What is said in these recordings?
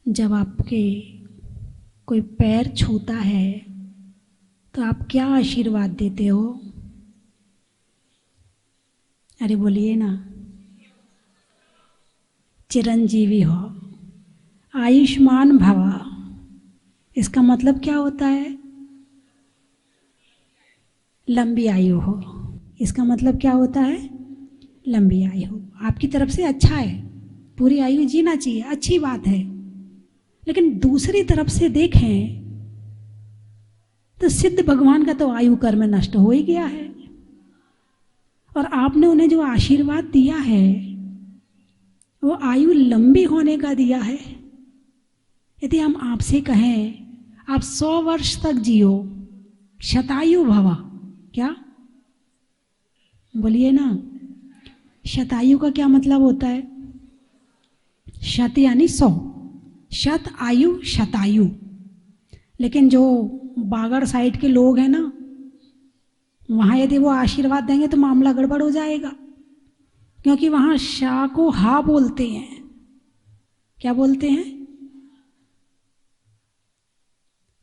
जब आपके कोई पैर छूता है तो आप क्या आशीर्वाद देते हो? अरे बोलिए ना। चिरंजीवी हो, आयुष्मान भव। इसका मतलब क्या होता है? लंबी आयु हो। इसका मतलब क्या होता है? लंबी आयु। आपकी तरफ से अच्छा है, पूरी आयु जीना चाहिए, अच्छी बात है। लेकिन दूसरी तरफ से देखें तो सिद्ध भगवान का तो आयु कर्म नष्ट हो ही गया है, और आपने उन्हें जो आशीर्वाद दिया है वो आयु लंबी होने का दिया है। यदि हम आपसे कहें आप 100 वर्ष तक जियो, शतायु भव, क्या बोलिए ना। शतायु का क्या मतलब होता है? शत यानी 100, शत आयु शतायु। लेकिन जो बागड़ साइड के लोग हैं ना, वहाँ यदि वो आशीर्वाद देंगे तो मामला गड़बड़ हो जाएगा, क्योंकि वहाँ शाह को हा बोलते हैं। क्या बोलते हैं?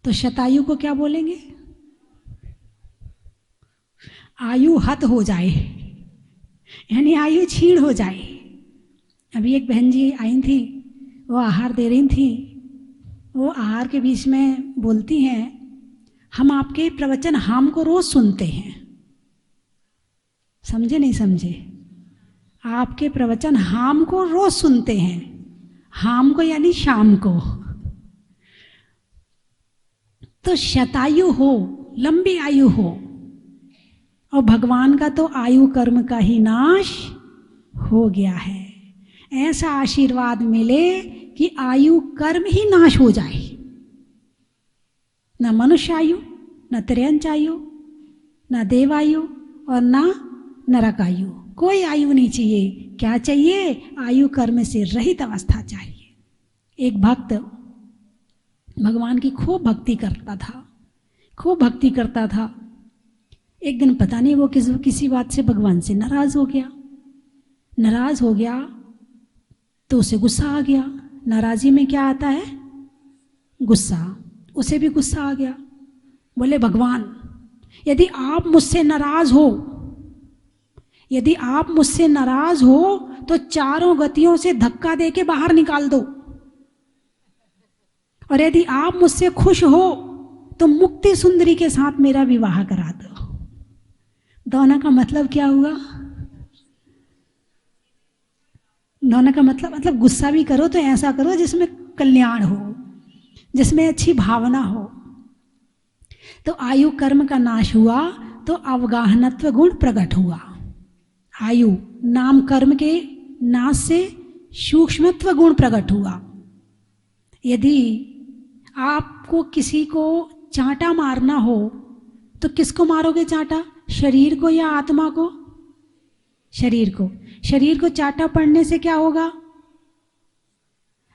तो शतायु को क्या बोलेंगे? आयु हत हो जाए, यानी आयु छीण हो जाए। अभी एक बहन जी आई थी, वो आहार दे रही थी। वो आहार के बीच में बोलती हैं, हम आपके प्रवचन हाम को रोज सुनते हैं। समझे नहीं समझे? आपके प्रवचन हाम को रोज सुनते हैं। हाम को यानी शाम को। तो शतायु हो, लंबी आयु हो, और भगवान का तो आयु कर्म का ही नाश हो गया है। ऐसा आशीर्वाद मिले कि आयु कर्म ही नाश हो जाए। न मनुष्य आयु, न त्र्यंच आयु, न देवायु और न नरक आयु। कोई आयु नहीं चाहिए। क्या चाहिए? आयु कर्म से रहित अवस्था चाहिए। एक भक्त भगवान की खूब भक्ति करता था, खूब भक्ति करता था। एक दिन पता नहीं वो किसी बात से भगवान से नाराज हो गया। नाराज हो गया तो उसे गुस्सा आ गया। नाराजी में क्या आता है? गुस्सा। उसे भी गुस्सा आ गया। बोले, भगवान यदि आप मुझसे नाराज हो, यदि आप मुझसे नाराज हो तो चारों गतियों से धक्का देके बाहर निकाल दो, और यदि आप मुझसे खुश हो तो मुक्ति सुंदरी के साथ मेरा विवाह करा दो। दोनों का मतलब क्या हुआ? दोनों का मतलब गुस्सा भी करो तो ऐसा करो जिसमें कल्याण हो, जिसमें अच्छी भावना हो। तो आयु कर्म का नाश हुआ तो अवगाहनत्व गुण प्रकट हुआ। आयु नाम कर्म के नाश से सूक्ष्मत्व गुण प्रकट हुआ। यदि आपको किसी को चांटा मारना हो तो किसको मारोगे चांटा? शरीर को या आत्मा को? शरीर को। शरीर को चांटा पड़ने से क्या होगा?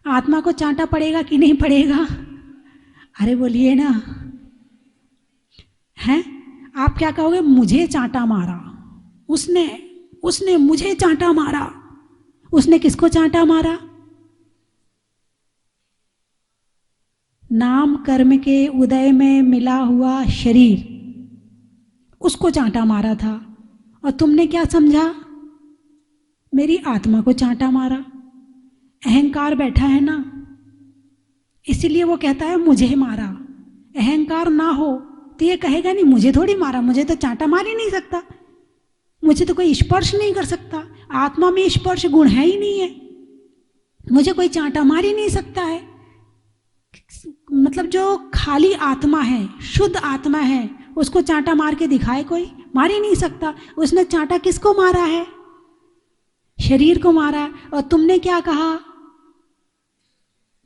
आत्मा को चांटा पड़ेगा कि नहीं पड़ेगा? अरे बोलिए ना। हैं? आप क्या कहोगे? मुझे चांटा मारा उसने मुझे चांटा मारा। उसने किसको चांटा मारा? नाम कर्म के उदय में मिला हुआ शरीर, उसको चांटा मारा था। और तुमने क्या समझा? मेरी आत्मा को चांटा मारा। अहंकार बैठा है ना, इसीलिए वो कहता है मुझे मारा। अहंकार ना हो तो ये कहेगा नहीं मुझे थोड़ी मारा, मुझे तो चांटा मार ही नहीं सकता, मुझे तो कोई स्पर्श नहीं कर सकता, आत्मा में स्पर्श गुण है ही नहीं है, मुझे कोई चांटा मार ही नहीं सकता है। मतलब जो खाली आत्मा है, शुद्ध आत्मा है, उसको चांटा मार के दिखाए कोई? मार ही नहीं सकता। उसने चांटा किसको मारा है? शरीर को मारा। और तुमने क्या कहा?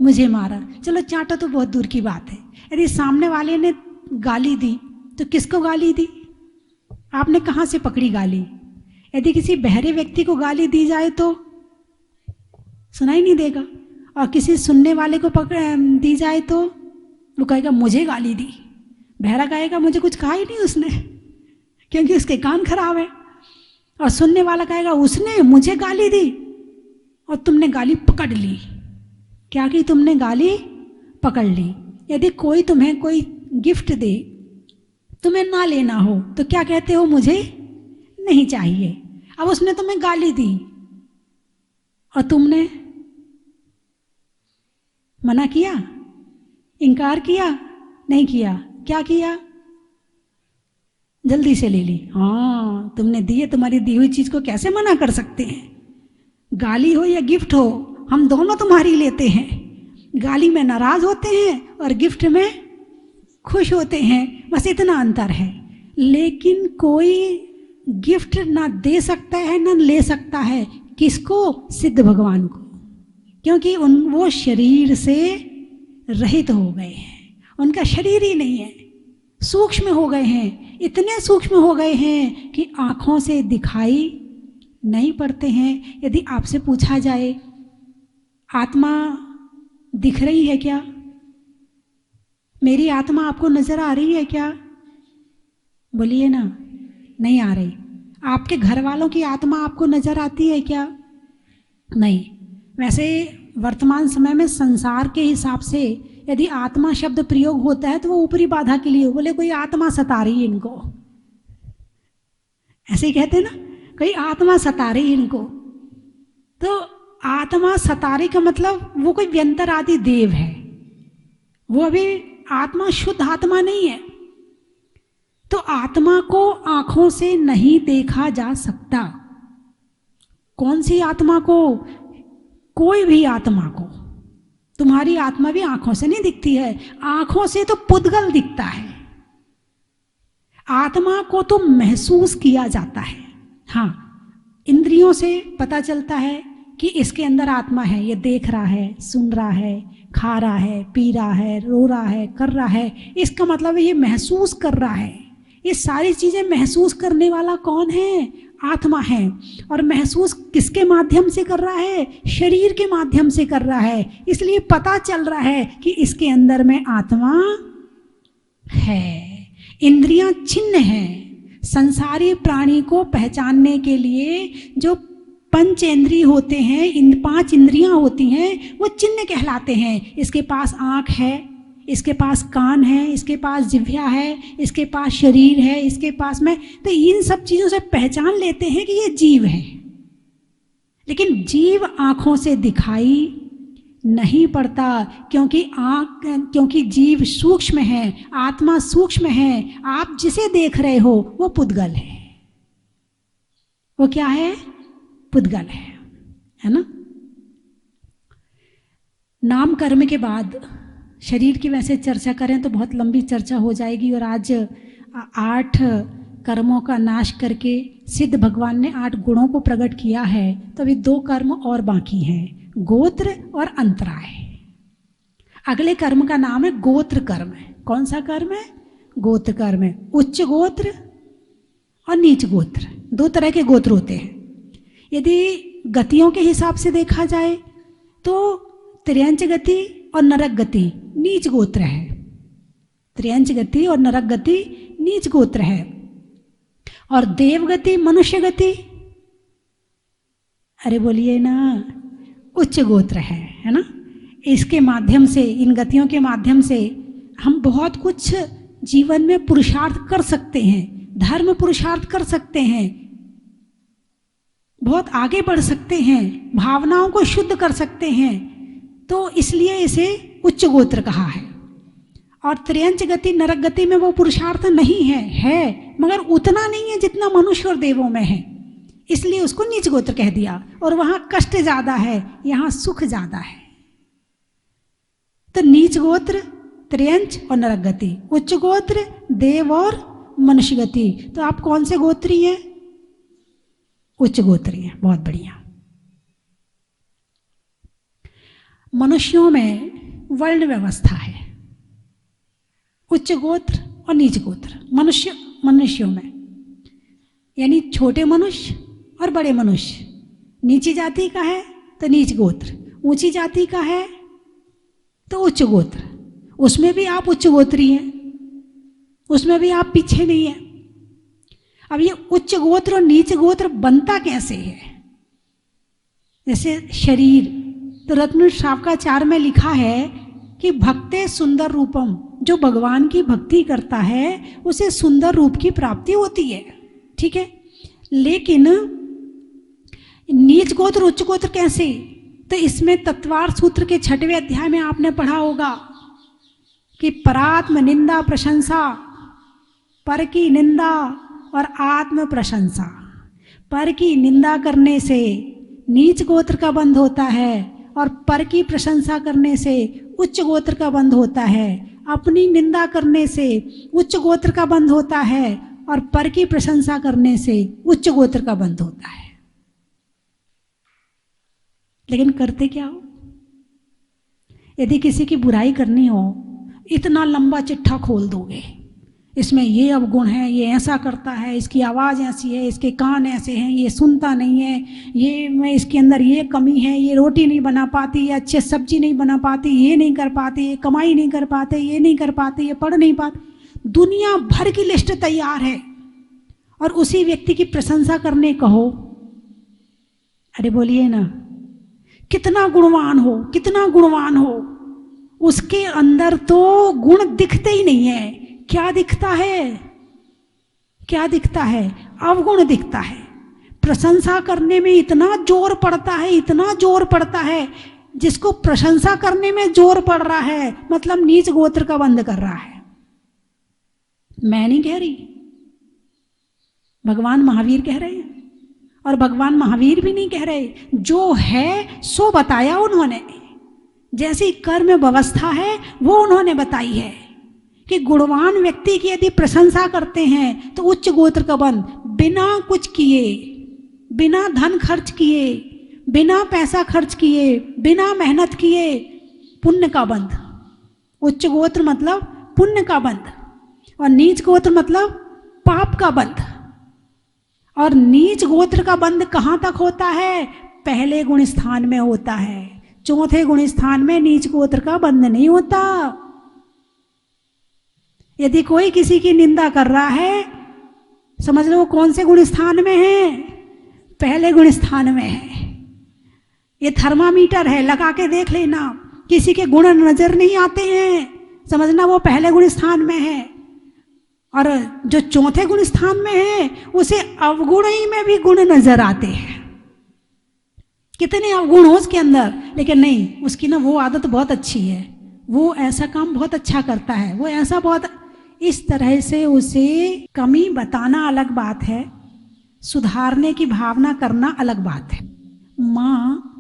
मुझे मारा। चलो चांटा तो बहुत दूर की बात है। यदि सामने वाले ने गाली दी तो किसको गाली दी? आपने कहाँ से पकड़ी गाली? यदि किसी बहरे व्यक्ति को गाली दी जाए तो सुनाई नहीं देगा, और किसी सुनने वाले को दी जाए तो वो कहेगा मुझे गाली दी। बहरा कहेगा मुझे कुछ कहा ही नहीं उसने, क्योंकि उसके कान खराब है। और सुनने वाला कहेगा उसने मुझे गाली दी, और तुमने गाली पकड़ ली। क्या की तुमने गाली पकड़ ली। यदि कोई तुम्हें कोई गिफ्ट दे, तुम्हें ना लेना हो, तो क्या कहते हो, मुझे नहीं चाहिए। अब उसने तुम्हें गाली दी और तुमने मना किया, इनकार किया, नहीं किया, क्या किया, जल्दी से ले ली। हाँ, तुमने दी है, तुम्हारी दी हुई चीज को कैसे मना कर सकते हैं। गाली हो या गिफ्ट हो, हम दोनों तुम्हारी लेते हैं। गाली में नाराज होते हैं और गिफ्ट में खुश होते हैं, बस इतना अंतर है। लेकिन कोई गिफ्ट ना दे सकता है ना ले सकता है, किसको, सिद्ध भगवान को, क्योंकि वो शरीर से रहित हो गए हैं, उनका शरीर ही नहीं है, सूक्ष्म हो गए हैं, इतने सूक्ष्म हो गए हैं कि आँखों से दिखाई नहीं पड़ते हैं। यदि आपसे पूछा जाए आत्मा दिख रही है क्या, मेरी आत्मा आपको नजर आ रही है क्या, बोलिए ना, नहीं आ रही। आपके घर वालों की आत्मा आपको नजर आती है क्या, नहीं। वैसे वर्तमान समय में संसार के हिसाब से यदि आत्मा शब्द प्रयोग होता है तो वो ऊपरी बाधा के लिए, बोले कोई आत्मा सता रही है इनको, ऐसे ही कहते हैं ना, कोई आत्मा सता रही है इनको। तो आत्मा सता रही का मतलब वो कोई व्यंतर आदि देव है, वो अभी आत्मा शुद्ध आत्मा नहीं है। तो आत्मा को आंखों से नहीं देखा जा सकता। कौन सी आत्मा को, कोई भी आत्मा को। तुम्हारी आत्मा भी आंखों से नहीं दिखती है, आंखों से तो पुद्गल दिखता है। आत्मा को तो महसूस किया जाता है, हाँ, इंद्रियों से पता चलता है कि इसके अंदर आत्मा है, ये देख रहा है, सुन रहा है, खा रहा है, पी रहा है, रो रहा है, कर रहा है, इसका मतलब ये महसूस कर रहा है। ये सारी चीजें महसूस करने वाला कौन है, आत्मा है। और महसूस किसके माध्यम से कर रहा है, शरीर के माध्यम से कर रहा है। इसलिए पता चल रहा है कि इसके अंदर में आत्मा है। इंद्रियां छिन्न हैं। संसारी प्राणी को पहचानने के लिए जो पंचेंद्रिय होते हैं, इन 5 इंद्रियां होती हैं, वो चिन्ह कहलाते हैं। इसके पास आँख है, इसके पास कान है, इसके पास जिह्वा है, इसके पास शरीर है, इसके पास में, तो इन सब चीज़ों से पहचान लेते हैं कि ये जीव है। लेकिन जीव आँखों से दिखाई नहीं पड़ता, क्योंकि जीव सूक्ष्म है, आत्मा सूक्ष्म है। आप जिसे देख रहे हो वो पुद्गल है। वो क्या है, पुद्गल है ना। नाम कर्म के बाद शरीर की वैसे चर्चा करें तो बहुत लंबी चर्चा हो जाएगी, और आज 8 कर्मों का नाश करके सिद्ध भगवान ने 8 गुणों को प्रकट किया है। तो अभी 2 कर्म और बाकी हैं, गोत्र और अंतराय। अगले कर्म का नाम है गोत्र कर्म। कौन सा कर्म है, गोत्र कर्म है। उच्च गोत्र और नीच गोत्र, 2 तरह के गोत्र होते हैं। यदि गतियों के हिसाब से देखा जाए तो त्र्यंच गति और नरक गति नीच गोत्र है। त्र्यंच गति और नरक गति नीच गोत्र है। और देव गति, मनुष्य गति, अरे बोलिए ना, उच्च गोत्र है ना। इसके माध्यम से, इन गतियों के माध्यम से हम बहुत कुछ जीवन में पुरुषार्थ कर सकते हैं, धर्म पुरुषार्थ कर सकते हैं, बहुत आगे बढ़ सकते हैं, भावनाओं को शुद्ध कर सकते हैं। तो इसलिए इसे उच्च गोत्र कहा है। और त्र्यंच गति, नरक गति में वो पुरुषार्थ नहीं है मगर उतना नहीं है जितना मनुष्य और देवों में है, इसलिए उसको नीच गोत्र कह दिया। और वहां कष्ट ज्यादा है, यहां सुख ज्यादा है। तो नीच गोत्र त्र्यंच और नरक गति, उच्च गोत्र देव और मनुष्य गति। तो आप कौन से गोत्री हैं, उच्च गोत्री हैं, बहुत बढ़िया। मनुष्यों में वर्ण व्यवस्था है, उच्च गोत्र और नीच गोत्र। मनुष्यों में यानी छोटे मनुष्य और बड़े मनुष्य। नीची जाति का है तो नीच गोत्र, ऊंची जाति का है तो उच्च गोत्र। उसमें भी आप उच्च गोत्री हैं, उसमें भी आप पीछे नहीं हैं। अब ये उच्च गोत्र और नीच गोत्र बनता कैसे है? जैसे शरीर, तो रत्न शावकाचार्य में लिखा है कि भक्ते सुंदर रूपम, जो भगवान की भक्ति करता है उसे सुंदर रूप की प्राप्ति होती है, ठीक है। लेकिन नीच गोत्र उच्च गोत्र कैसे? तो इसमें तत्वार सूत्र के 6वें अध्याय में आपने पढ़ा होगा कि परात्म निंदा प्रशंसा, पर की निंदा और आत्म प्रशंसा। पर की निंदा करने से नीच गोत्र का बंध होता है और पर की प्रशंसा करने से उच्च गोत्र का बंध होता है। अपनी निंदा करने से उच्च गोत्र का बंध होता है और पर की प्रशंसा करने से उच्च गोत्र का बंध होता है। लेकिन करते क्या हो? यदि किसी की बुराई करनी हो, इतना लंबा चिट्ठा खोल दोगे, इसमें ये अवगुण है, ये ऐसा करता है, इसकी आवाज़ ऐसी है, इसके कान ऐसे हैं, ये सुनता नहीं है, ये मैं इसके अंदर ये कमी है, ये रोटी नहीं बना पाती, ये अच्छे सब्जी नहीं बना पाती, ये नहीं कर पाते, ये कमाई नहीं कर पाते, ये नहीं कर पाते, ये पढ़ नहीं पाते, दुनिया भर की लिस्ट तैयार है। और उसी व्यक्ति की प्रशंसा करने कहो, अरे बोलिए ना, कितना गुणवान हो, कितना गुणवान हो, उसके अंदर तो गुण दिखते ही नहीं है। क्या दिखता है? क्या दिखता है? अवगुण दिखता है। प्रशंसा करने में इतना जोर पड़ता है, इतना जोर पड़ता है, जिसको प्रशंसा करने में जोर पड़ रहा है मतलब नीच गोत्र का बंध कर रहा है। मैं नहीं कह रही, भगवान महावीर कह रहे हैं। और भगवान महावीर भी नहीं कह रहे, जो है सो बताया उन्होंने। जैसी कर्म व्यवस्था है वो उन्होंने बताई है कि गुणवान व्यक्ति की यदि प्रशंसा करते हैं तो उच्च गोत्र का बंध, बिना कुछ किए, बिना धन खर्च किए, बिना पैसा खर्च किए, बिना मेहनत किए, पुण्य का बंध। उच्च गोत्र मतलब पुण्य का बंध और नीच गोत्र मतलब पाप का बंध। और नीच गोत्र का बंध कहाँ तक होता है? पहले गुण स्थान में होता है, चौथे गुण स्थान में नीच गोत्र का बंध नहीं होता। यदि कोई किसी की निंदा कर रहा है, समझ लो वो कौन से गुण स्थान में है? पहले गुण स्थान में है। ये थर्मामीटर है, लगा के देख लेना, किसी के गुण नजर नहीं आते हैं, समझना वो पहले गुण स्थान में है। और जो चौथे गुण स्थान में है उसे अवगुण ही में भी गुण नजर आते हैं। कितने अवगुण हो उसके अंदर, लेकिन नहीं, उसकी ना वो आदत बहुत अच्छी है, वो ऐसा काम बहुत अच्छा करता है, वो ऐसा बहुत, इस तरह से उसे कमी बताना अलग बात है, सुधारने की भावना करना अलग बात है। माँ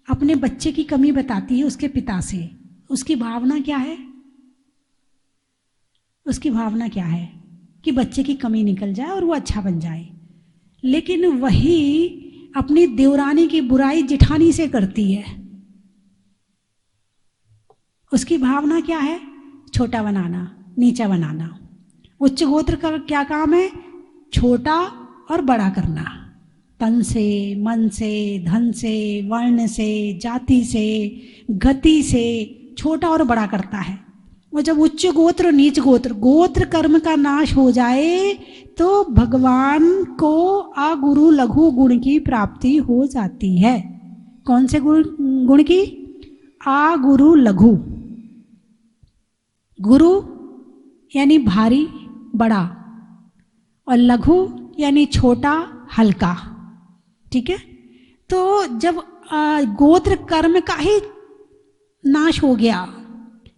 अपने बच्चे की कमी बताती है उसके पिता से, उसकी भावना क्या है? उसकी भावना क्या है कि बच्चे की कमी निकल जाए और वो अच्छा बन जाए। लेकिन वही अपनी देवरानी की बुराई जिठानी से करती है, उसकी भावना क्या है? छोटा बनाना, नीचा बनाना। उच्च गोत्र का क्या काम है? छोटा और बड़ा करना, तन से, मन से, धन से, वर्ण से, जाति से, गति से छोटा और बड़ा करता है। वो जब उच्च गोत्र नीच गोत्र, गोत्र कर्म का नाश हो जाए तो भगवान को अगुरु लघु गुण की प्राप्ति हो जाती है। कौन से गुण की? अगुरु लघु। गुरु यानी भारी बड़ा और लघु यानी छोटा हल्का, ठीक है। तो जब गोत्र कर्म का ही नाश हो गया,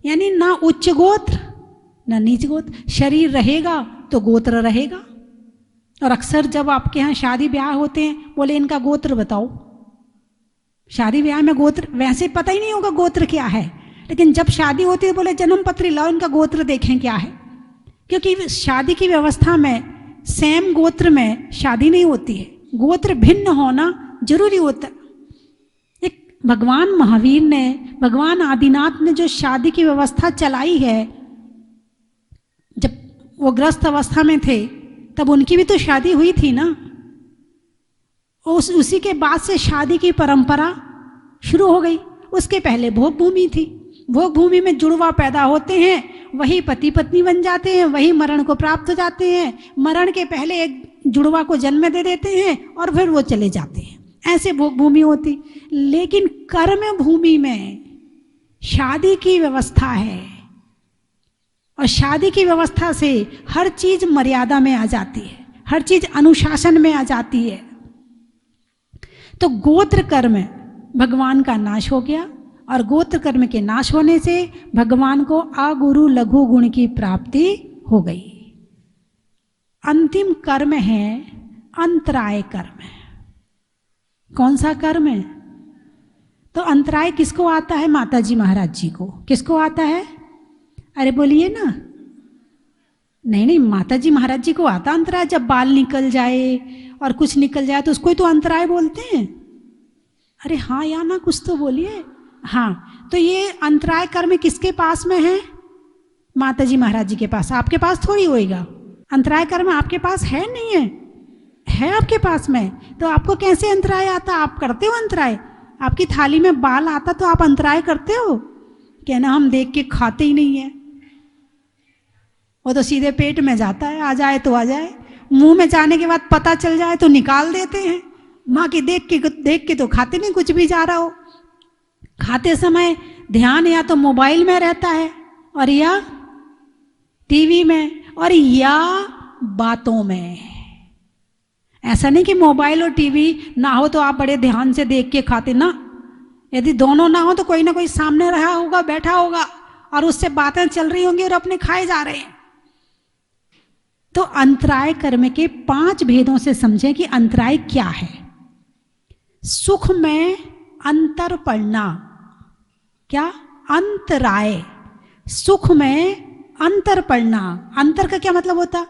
यानी ना उच्च गोत्र ना नीच गोत्र, शरीर रहेगा तो गोत्र रहेगा। और अक्सर जब आपके यहाँ शादी ब्याह होते हैं, बोले इनका गोत्र बताओ। शादी ब्याह में गोत्र वैसे पता ही नहीं होगा गोत्र क्या है, लेकिन जब शादी होती है बोले जन्म पत्री लाओ, इनका गोत्र देखें क्या है। क्योंकि शादी की व्यवस्था में सेम गोत्र में शादी नहीं होती है, गोत्र भिन्न होना जरूरी होता है। भगवान महावीर ने, भगवान आदिनाथ ने जो शादी की व्यवस्था चलाई है, जब वो ग्रस्त अवस्था में थे तब उनकी भी तो शादी हुई थी ना। उसी के बाद से शादी की परंपरा शुरू हो गई। उसके पहले भोग भूमि थी, भोग भूमि में जुड़वा पैदा होते हैं, वही पति पत्नी बन जाते हैं, वही मरण को प्राप्त हो जाते हैं। मरण के पहले जुड़वा को जन्म दे देते हैं और फिर वो चले जाते हैं, ऐसे भोग भूमि होती। लेकिन कर्म भूमि में शादी की व्यवस्था है, और शादी की व्यवस्था से हर चीज मर्यादा में आ जाती है, हर चीज अनुशासन में आ जाती है। तो गोत्र कर्म भगवान का नाश हो गया, और गोत्र कर्म के नाश होने से भगवान को अगुरु लघु गुण की प्राप्ति हो गई। अंतिम कर्म है अंतराय कर्म। कौन सा कर्म है? तो अंतराय किसको आता है? माता जी महाराज जी को। किसको आता है? अरे बोलिए ना। नहीं नहीं, माता जी महाराज जी को आता अंतराय। जब बाल निकल जाए और कुछ निकल जाए तो उसको ही तो अंतराय बोलते हैं। अरे हाँ या ना, कुछ तो बोलिए। हाँ, तो ये अंतराय कर्म किसके पास में है? माता जी महाराज जी के पास। आपके पास थोड़ी होएगा अंतराय कर्म। आपके पास है? नहीं है? है आपके पास में। तो आपको कैसे अंतराय आता? आप करते हो अंतराय? आपकी थाली में बाल आता तो आप अंतराय करते हो? कहना हम देख के खाते ही नहीं है, वो तो सीधे पेट में जाता है, आ जाए तो आ जाए, मुंह में जाने के बाद पता चल जाए तो निकाल देते हैं। माँ की देख के तो खाते नहीं, कुछ भी जा रहा हो। खाते समय ध्यान या तो मोबाइल में रहता है, और या टीवी में, और या बातों में। ऐसा नहीं कि मोबाइल और टीवी ना हो तो आप बड़े ध्यान से देख के खाते ना। यदि दोनों ना हो तो कोई ना कोई सामने रहा होगा, बैठा होगा, और उससे बातें चल रही होंगी और अपने खाए जा रहे हैं। तो अंतराय कर्म के 5 भेदों से समझें कि अंतराय क्या है। सुख में अंतर पड़ना। क्या? अंतराय। सुख में अंतर पड़ना। अंतर का क्या मतलब होता?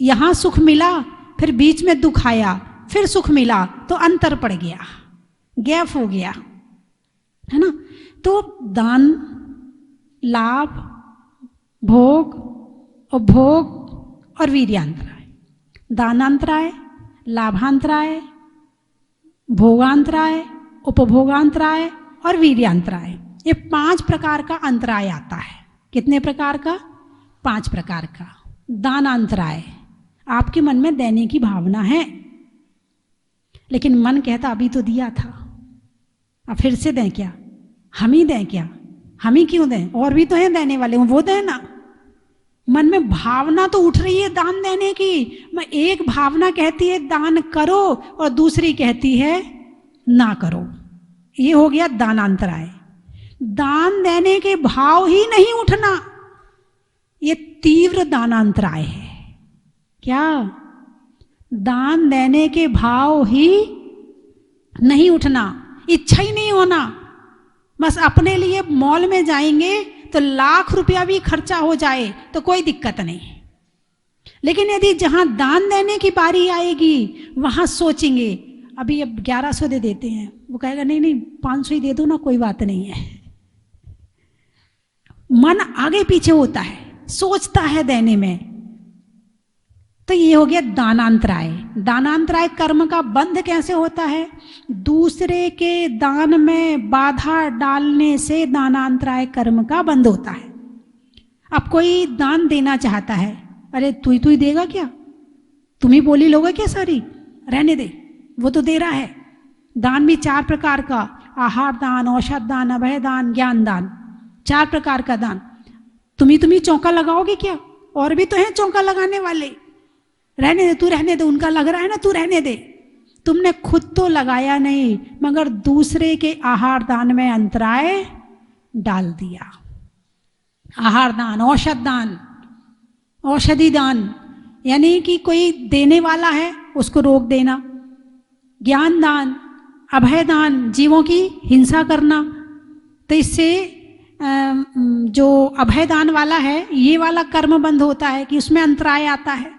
यहां सुख मिला, फिर बीच में दुख आया, फिर सुख मिला, तो अंतर पड़ गया, गैप हो गया, है ना। तो दान, लाभ, भोग, उपभोग और वीर्यांतराय। दानांतराय, लाभांतराय, भोगांतराय, उपभोगांतराय और वीर्यांतराय। ये 5 प्रकार का अंतराय आता है। कितने प्रकार का? 5 प्रकार का। दानांतराय, आपके मन में देने की भावना है, लेकिन मन कहता अभी तो दिया था, अब फिर से दें क्या? हम ही दें क्या? हम ही क्यों दें? और भी तो हैं देने वाले, वो दें ना। मन में भावना तो उठ रही है दान देने की। मैं एक भावना कहती है दान करो, और दूसरी कहती है ना करो। ये हो गया दानांतराय। दान देने के भाव ही नहीं उठना, ये तीव्र दानांतराय है। क्या? दान देने के भाव ही नहीं उठना, इच्छा ही नहीं होना। बस अपने लिए मॉल में जाएंगे तो लाख रुपया भी खर्चा हो जाए तो कोई दिक्कत नहीं, लेकिन यदि जहां दान देने की बारी आएगी वहां सोचेंगे अभी अब 1100 दे देते हैं, वो कहेगा नहीं नहीं 500 ही दे दो ना, कोई बात नहीं है। मन आगे पीछे होता है, सोचता है देने में। तो ये हो गया दानांतराय। दानांतराय कर्म का बंध कैसे होता है? दूसरे के दान में बाधा डालने से दानांतराय कर्म का बंध होता है। अब कोई दान देना चाहता है, अरे तू ही देगा क्या? तुम ही बोली लोगे क्या सारी? रहने दे, वो तो दे रहा है। दान भी 4 प्रकार का, आहार दान, औषध दान, अभय दान, ज्ञान दान, 4 प्रकार का दान। तुम ही चौका लगाओगे क्या? और भी तो हैं चौका लगाने वाले। रहने दे, तू रहने दे, उनका लग रहा है ना, तू रहने दे। तुमने खुद तो लगाया नहीं, मगर दूसरे के आहार दान में अंतराय डाल दिया। आहार दान, औषध दान, औषधि दान, यानी कि कोई देने वाला है उसको रोक देना। ज्ञान दान, अभय दान, जीवों की हिंसा करना। तो इससे जो अभय दान वाला है ये वाला कर्म बंद होता है कि उसमें अंतराय आता है,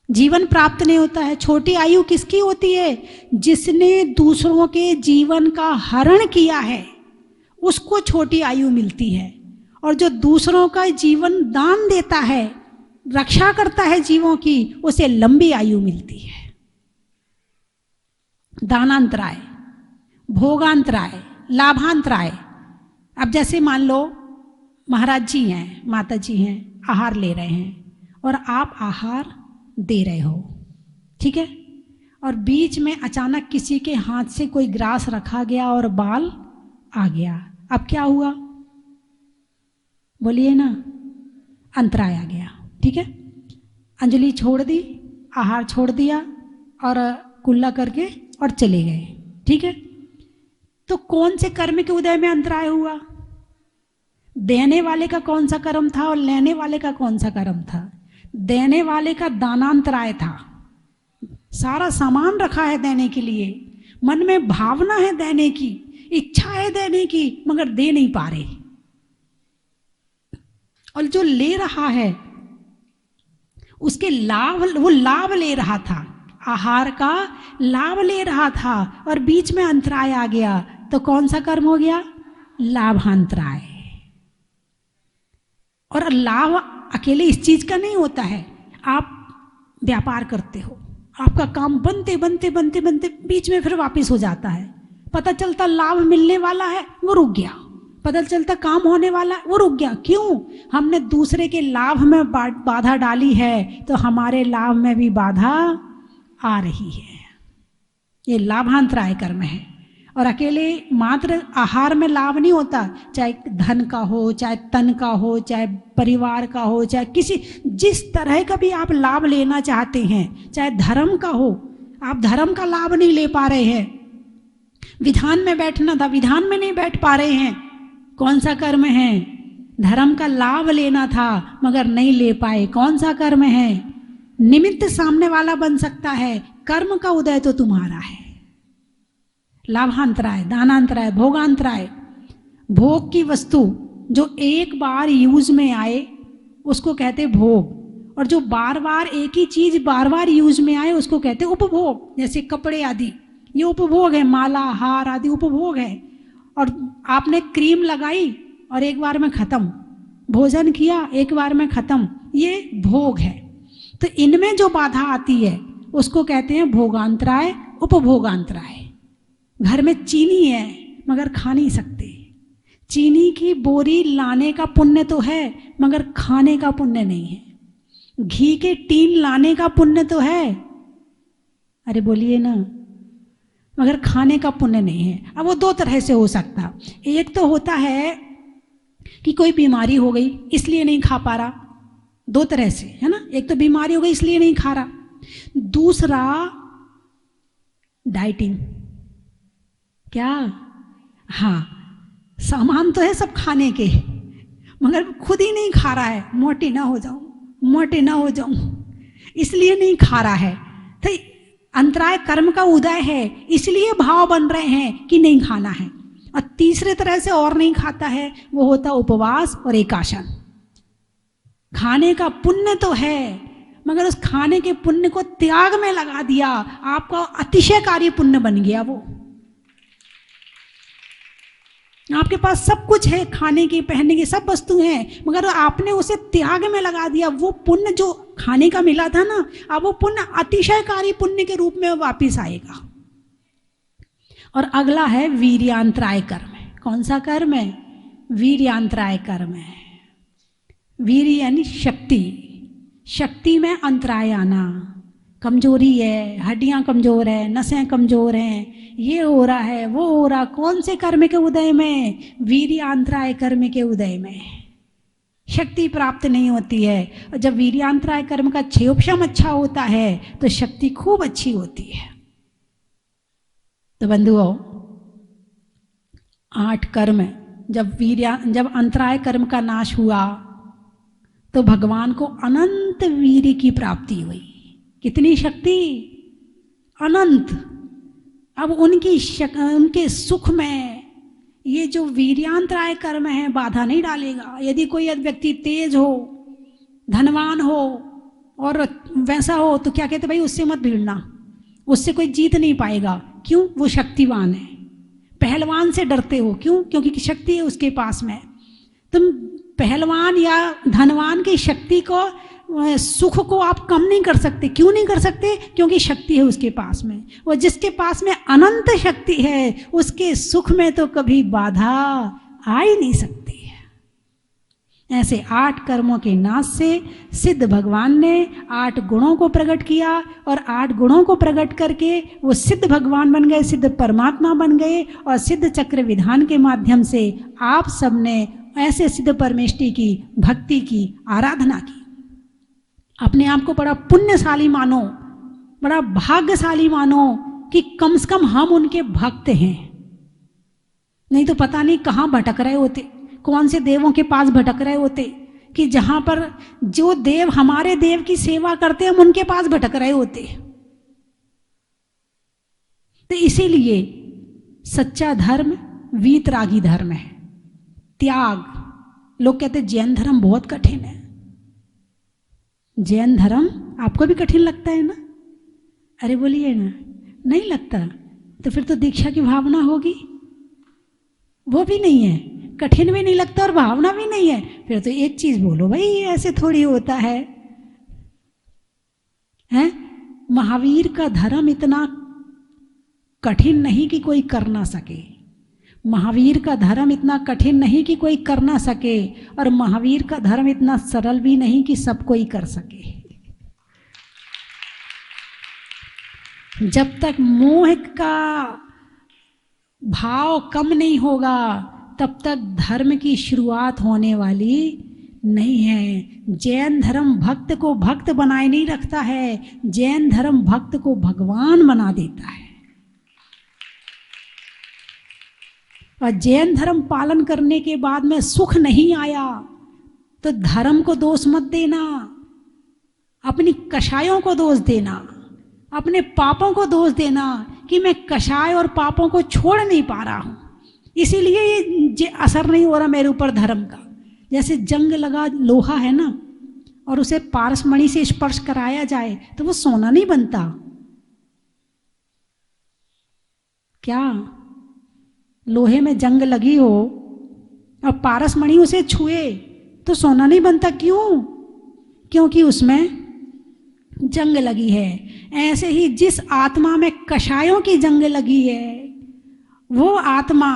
जीवन प्राप्त नहीं होता है। छोटी आयु किसकी होती है? जिसने दूसरों के जीवन का हरण किया है उसको छोटी आयु मिलती है, और जो दूसरों का जीवन दान देता है, रक्षा करता है जीवों की, उसे लंबी आयु मिलती है। दानांतराय, भोगांतराय, लाभांतराय। अब जैसे मान लो महाराज जी हैं, माता जी हैं, आहार ले रहे हैं, और आप आहार दे रहे हो, ठीक है। और बीच में अचानक किसी के हाथ से कोई ग्रास रखा गया और बाल आ गया, अब क्या हुआ? बोलिए ना, अंतराय आ गया, ठीक है। अंजलि छोड़ दी, आहार छोड़ दिया और कुल्ला करके और चले गए, ठीक है। तो कौन से कर्म के उदय में अंतराय हुआ? देने वाले का कौन सा कर्म था और लेने वाले का कौन सा कर्म था? देने वाले का दानांतराय था, सारा सामान रखा है देने के लिए, मन में भावना है देने की, इच्छा है देने की, मगर दे नहीं पा रहे। और जो ले रहा है उसके लाभ, वो लाभ ले रहा था, आहार का लाभ ले रहा था और बीच में अंतराय आ गया, तो कौन सा कर्म हो गया? लाभांतराय। और लाभ अकेले इस चीज का नहीं होता है। आप व्यापार करते हो, आपका काम बनते बनते बनते बनते बीच में फिर वापस हो जाता है, पता चलता लाभ मिलने वाला है, वो रुक गया, पता चलता काम होने वाला है, वो रुक गया। क्यों? हमने दूसरे के लाभ में बाधा डाली है, तो हमारे लाभ में भी बाधा आ रही है। ये लाभांतराय कर्म है। और अकेले मात्र आहार में लाभ नहीं होता, चाहे धन का हो, चाहे तन का हो, चाहे परिवार का हो, चाहे किसी जिस तरह का भी आप लाभ लेना चाहते हैं, चाहे धर्म का हो, आप धर्म का लाभ नहीं ले पा रहे हैं। विधान में बैठना था, विधान में नहीं बैठ पा रहे हैं, कौन सा कर्म है? धर्म का लाभ लेना था मगर नहीं ले पाए, कौन सा कर्म है? निमित्त सामने वाला बन सकता है, कर्म का उदय तो तुम्हारा है। लाभांतराय, दानांतराय, भोगांतराय। भोग की वस्तु जो एक बार यूज में आए उसको कहते भोग, और जो बार बार एक ही चीज बार बार यूज में आए उसको कहते उपभोग। जैसे कपड़े आदि, ये उपभोग है, माला हार आदि उपभोग है। और आपने क्रीम लगाई और एक बार में खत्म, भोजन किया एक बार में खत्म, ये भोग है। तो इनमें जो बाधा आती है उसको कहते हैं भोगांतराय, उपभोगांतराय। घर में चीनी है मगर खा नहीं सकते, चीनी की बोरी लाने का पुण्य तो है मगर खाने का पुण्य नहीं है। घी के टीन लाने का पुण्य तो है, अरे बोलिए ना, मगर खाने का पुण्य नहीं है। अब वो दो तरह से हो सकता, एक तो होता है कि कोई बीमारी हो गई इसलिए नहीं खा पा रहा, दो तरह से है ना। एक तो बीमारी हो गई इसलिए नहीं खा रहा, दूसरा डाइटिंग। क्या? हाँ, सामान तो है सब खाने के मगर खुद ही नहीं खा रहा है, मोटी ना हो जाऊं, मोटी ना हो जाऊं, इसलिए नहीं खा रहा है। तो अंतराय कर्म का उदय है, इसलिए भाव बन रहे हैं कि नहीं खाना है। और तीसरे तरह से और नहीं खाता है, वो होता उपवास और एकाशन। खाने का पुण्य तो है मगर उस खाने के पुण्य को त्याग में लगा दिया, आपका अतिशयकारी पुण्य बन गया। वो आपके पास सब कुछ है, खाने की पहनने की सब वस्तु हैं, मगर आपने उसे त्याग में लगा दिया। वो पुण्य जो खाने का मिला था ना, अब वो पुण्य अतिशयकारी पुण्य के रूप में वापिस आएगा। और अगला है वीर्यांतराय कर्म। कौन सा कर्म है? वीर्यांतराय कर्म है। वीर यानी शक्ति, शक्ति में अंतराय आना, कमजोरी है, हड्डियां कमजोर है, नसें कमजोर हैं, ये हो रहा है वो हो रहा। कौन से कर्म के उदय में? वीर्यांतराय कर्म के उदय में शक्ति प्राप्त नहीं होती है। और जब वीर्यांतराय कर्म का क्षयोपशम अच्छा होता है तो शक्ति खूब अच्छी होती है। तो बंधुओं, 8 कर्म, जब अंतराय कर्म का नाश हुआ तो भगवान को अनंत वीर्य की प्राप्ति हुई। कितनी शक्ति? अनंत। अब उनके सुख में ये जो वीर्यांतराय कर्म है बाधा नहीं डालेगा। यदि कोई व्यक्ति तेज हो, धनवान हो और वैसा हो तो क्या कहते भाई उससे मत भिड़ना, उससे कोई जीत नहीं पाएगा। क्यों? वो शक्तिवान है। पहलवान से डरते हो, क्यों? क्योंकि शक्ति है उसके पास में। तुम पहलवान या धनवान की शक्ति को, सुख को आप कम नहीं कर सकते। क्यों नहीं कर सकते? क्योंकि शक्ति है उसके पास में। और जिसके पास में अनंत शक्ति है उसके सुख में तो कभी बाधा आ ही नहीं सकती है। ऐसे 8 कर्मों के नाश से सिद्ध भगवान ने 8 गुणों को प्रकट किया और 8 गुणों को प्रकट करके वो सिद्ध भगवान बन गए, सिद्ध परमात्मा बन गए और सिद्ध चक्र विधान के माध्यम से आप सबने ऐसे सिद्ध परमेष्टि की भक्ति की आराधना की। अपने आप को बड़ा पुण्यशाली मानो, बड़ा भाग्यशाली मानो कि कम से कम हम उनके भक्त हैं। नहीं तो पता नहीं कहाँ भटक रहे होते, कौन से देवों के पास भटक रहे होते कि जहां पर जो देव हमारे देव की सेवा करते हैं हम उनके पास भटक रहे होते। तो इसीलिए सच्चा धर्म वीतरागी धर्म है, त्याग। लोग कहते जैन धर्म बहुत कठिन है। जैन धर्म आपको भी कठिन लगता है ना? अरे बोलिए ना, नहीं लगता तो फिर तो दीक्षा की भावना होगी, वो भी नहीं है, कठिन भी नहीं लगता और भावना भी नहीं है। फिर तो एक चीज बोलो भाई, ऐसे थोड़ी होता है, हैं? महावीर का धर्म इतना कठिन नहीं कि कोई कर ना सके। महावीर का धर्म इतना कठिन नहीं कि कोई कर ना सके, और महावीर का धर्म इतना सरल भी नहीं कि सब कोई कर सके। जब तक मोह का भाव कम नहीं होगा तब तक धर्म की शुरुआत होने वाली नहीं है। जैन धर्म भक्त को भक्त बनाए नहीं रखता है, जैन धर्म भक्त को भगवान बना देता है। और जैन धर्म पालन करने के बाद में सुख नहीं आया तो धर्म को दोष मत देना, अपनी कषायों को दोष देना, अपने पापों को दोष देना कि मैं कषाय और पापों को छोड़ नहीं पा रहा हूं, इसीलिए ये असर नहीं हो रहा मेरे ऊपर धर्म का। जैसे जंग लगा लोहा है ना, और उसे पारसमणि से स्पर्श कराया जाए तो वो सोना नहीं बनता क्या? लोहे में जंग लगी हो और पारसमणि उसे छुए तो सोना नहीं बनता। क्यों? क्योंकि उसमें जंग लगी है। ऐसे ही जिस आत्मा में कषायों की जंग लगी है, वो आत्मा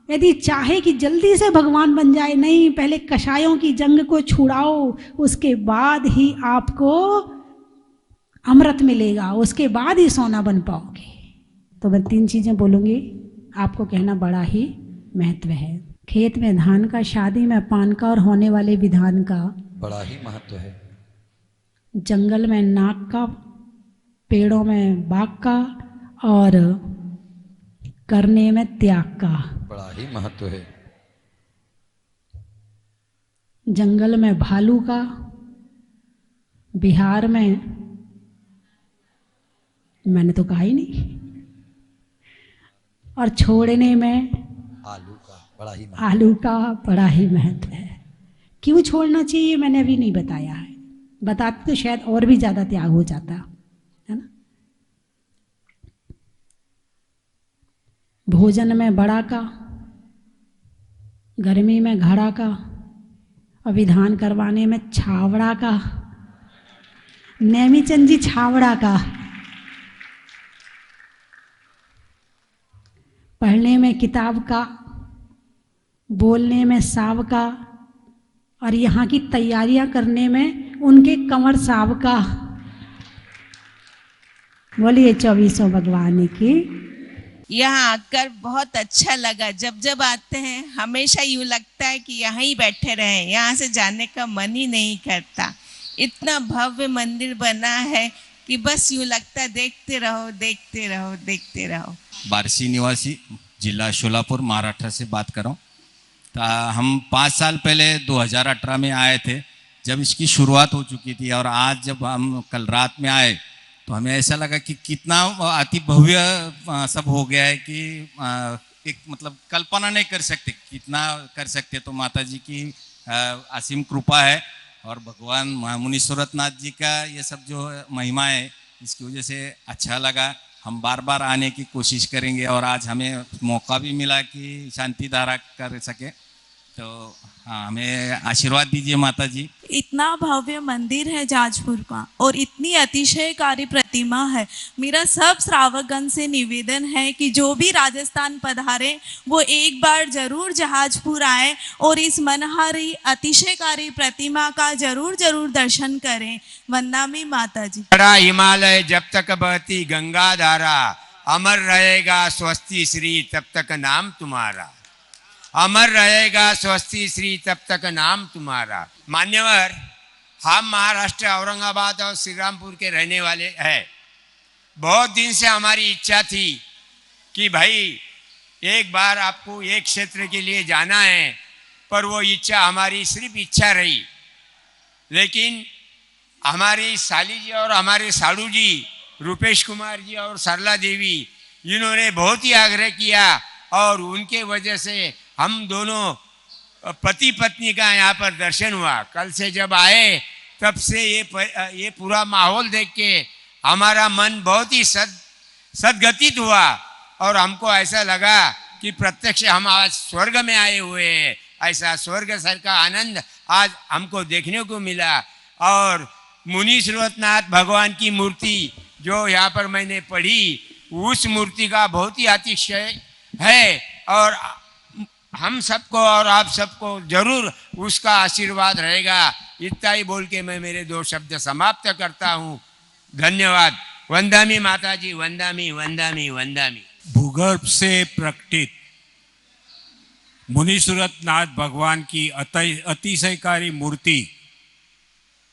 यदि चाहे कि जल्दी से भगवान बन जाए, नहीं, पहले कषायों की जंग को छुड़ाओ, उसके बाद ही आपको अमृत मिलेगा, उसके बाद ही सोना बन पाओगे। तो मैं 3 चीजें बोलूंगी, आपको कहना बड़ा ही महत्व है। खेत में धान का, शादी में पान का और होने वाले विधान का बड़ा ही महत्व है। जंगल में नाग का, पेड़ों में बाघ का और करने में त्याग का बड़ा ही महत्व है। जंगल में भालू का, बिहार में मैंने तो कहा ही नहीं, और छोड़ने में आलू का बड़ा ही महत्व है। क्यों छोड़ना चाहिए मैंने अभी नहीं बताया है, बताते तो शायद और भी ज्यादा त्याग हो जाता है ना। भोजन में बड़ा का, गर्मी में घड़ा का, और विधान करवाने में छावड़ा का, नेमीचंद जी छावड़ा का, पढ़ने में किताब का, बोलने में साव का, और यहाँ की तैयारियां करने में उनके कंवर साहब का। बोलिए 24 भगवान की। यहाँ आकर बहुत अच्छा लगा। जब जब आते हैं हमेशा यूँ लगता है कि यहाँ ही बैठे रहें, यहाँ से जाने का मन ही नहीं करता। इतना भव्य मंदिर बना है कि बस यूँ लगता है देखते रहो देखते रहो देखते रहो। बारसी निवासी, जिला शोलापुर, महाराष्ट्र से बात कर रहा हूँ। तो हम 5 साल पहले 2018 में आए थे, जब इसकी शुरुआत हो चुकी थी। और आज जब हम कल रात में आए तो हमें ऐसा लगा कि कितना अति भव्य सब हो गया है कि एक मतलब कल्पना नहीं कर सकते कितना कर सकते। तो माता जी की असीम कृपा है और भगवान मुनीश्वरनाथ जी का ये सब जो महिमा है, इसकी वजह से अच्छा लगा। हम बार बार आने की कोशिश करेंगे और आज हमें मौका भी मिला कि शांति धारा कर सके। तो हाँ, हमें आशीर्वाद दीजिए माता जी। इतना भव्य मंदिर है जाजपुर का और इतनी अतिशयकारी प्रतिमा है। मेरा सब श्रावकगण से निवेदन है कि जो भी राजस्थान पधारे वो एक बार जरूर जहाजपुर आए और इस मनहरी अतिशयकारी प्रतिमा का जरूर जरूर दर्शन करें। वंदनामी माता जी। बड़ा हिमालय जब तक बहती गंगा धारा, अमर रहेगा स्वस्ति श्री तब तक नाम तुम्हारा, अमर रहेगा स्वस्ति श्री तब तक नाम तुम्हारा। मान्यवर, हम महाराष्ट्र औरंगाबाद और श्री रामपुर के रहने वाले हैं। बहुत दिन से हमारी इच्छा थी कि भाई एक बार आपको एक क्षेत्र के लिए जाना है, पर वो इच्छा हमारी सिर्फ इच्छा रही। लेकिन हमारी साली जी और हमारे साड़ू जी, रूपेश कुमार जी और सरला देवी, इन्होंने बहुत ही आग्रह किया और उनके वजह से हम दोनों पति पत्नी का यहाँ पर दर्शन हुआ। कल से जब आए तब से ये पूरा माहौल देख के हमारा मन बहुत ही सदगतित हुआ और हमको ऐसा लगा कि प्रत्यक्ष हम आज स्वर्ग में आए हुए हैं। ऐसा स्वर्ग सर का आनंद आज हमको देखने को मिला। और मुनि श्रीवतनाथ भगवान की मूर्ति जो यहाँ पर मैंने पढ़ी, उस मूर्ति का बहुत ही अतिशय है और हम सबको और आप सबको जरूर उसका आशीर्वाद रहेगा। इतना ही बोल के मैं मेरे 2 शब्द समाप्त करता हूँ। धन्यवाद। वंदामी माता जी, वंदामी वंदामी वंदामी। भूगर्भ से प्रकटित मुनीश्वरनाथ भगवान की अतिशयकारी मूर्ति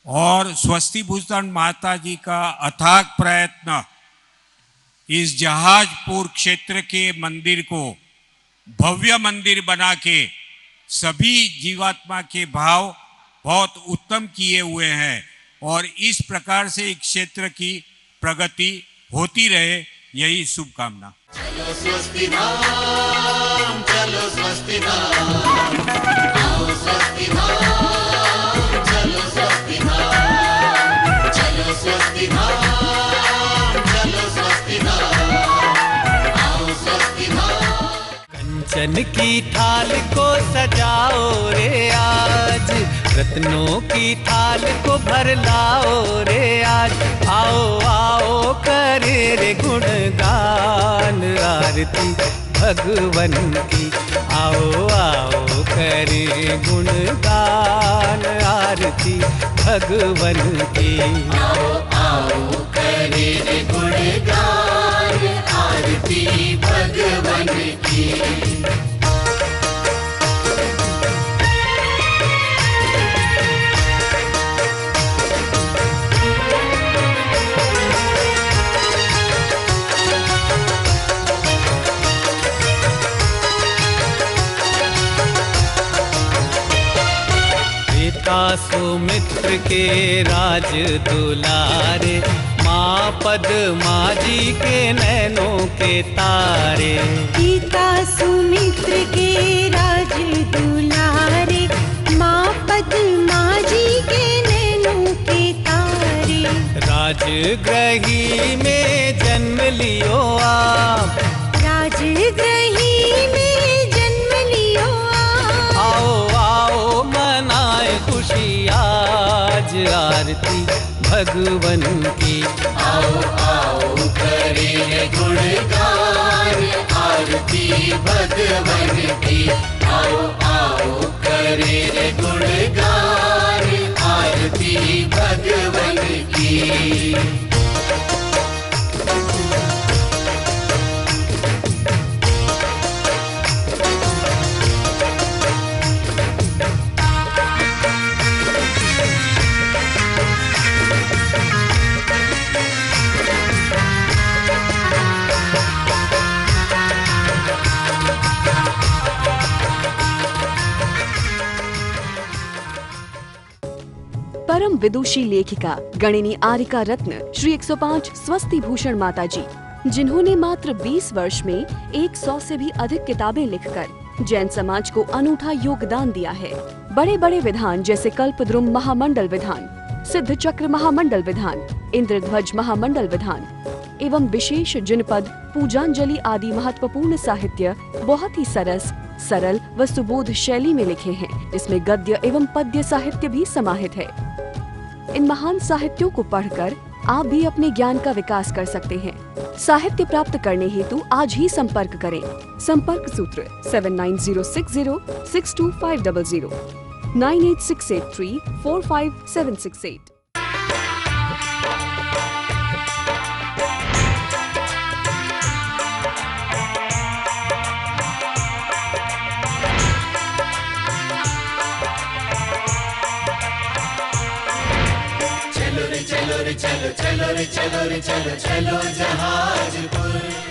और स्वस्ति भूषण माता जी का अथाग प्रयत्न इस जहाजपुर क्षेत्र के मंदिर को भव्य मंदिर बना के सभी जीवात्मा के भाव बहुत उत्तम किए हुए हैं और इस प्रकार से इस क्षेत्र की प्रगति होती रहे, यही शुभकामना। चलो स्वस्ति धाम, चलो स्वस्ति धाम, आओ स्वस्ति धाम, चलो स्वस्ति धाम, चलो स्वस्ति धाम, चलो स्वस्ति धाम, आओ स्वस्ति धाम। कंचन की थाल को सजाओ रे आज, रत्नों की थाल को भर लाओ रे आज। आओ आओ करे रे गुणगान आरती भगवन की, आओ आओ करे गुणगान आरती भगवन की। आओ आओ करे रे गुणगान आरती भगवन की। सुमित्र के राज दुलारे, माँ पद्मा जी के नैनों के तारे। पिता सुमित्र के राज दुलारे, माँ पद्मा जी के नैनों के तारे। राजगृही में जन्म लियो आप, राजगृही में जन्म लियो आप। आओ आओ मनाए खुशी आज आरती भगवन की। आओ आओ करे गुणगान आरती भगवन की। आओ आओ करे गुणगान आरती भगवन की। परम विदुषी लेखिका गणिनी आरिका रत्न श्री 105 स्वस्ति भूषण माता जी, जिन्होंने मात्र 20 वर्ष में 100 से भी अधिक किताबें लिखकर जैन समाज को अनूठा योगदान दिया है। बड़े बड़े विधान जैसे कल्पद्रुम महामंडल विधान, सिद्ध चक्र महामंडल विधान, इंद्रध्वज महामंडल विधान, एवं विशेष जनपद, पूजांजलि आदि महत्वपूर्ण साहित्य बहुत ही सरस, सरल व सुबोध शैली में लिखे हैं, जिसमें गद्य एवं पद्य साहित्य भी समाहित है। इन महान साहित्यों को पढ़कर आप भी अपने ज्ञान का विकास कर सकते हैं। साहित्य प्राप्त करने हेतु आज ही संपर्क करें। संपर्क सूत्र 7906062500 9868345768। चलो रे चलो रे चलो चलो रे चलो रे चलो चलो जहाजपुर।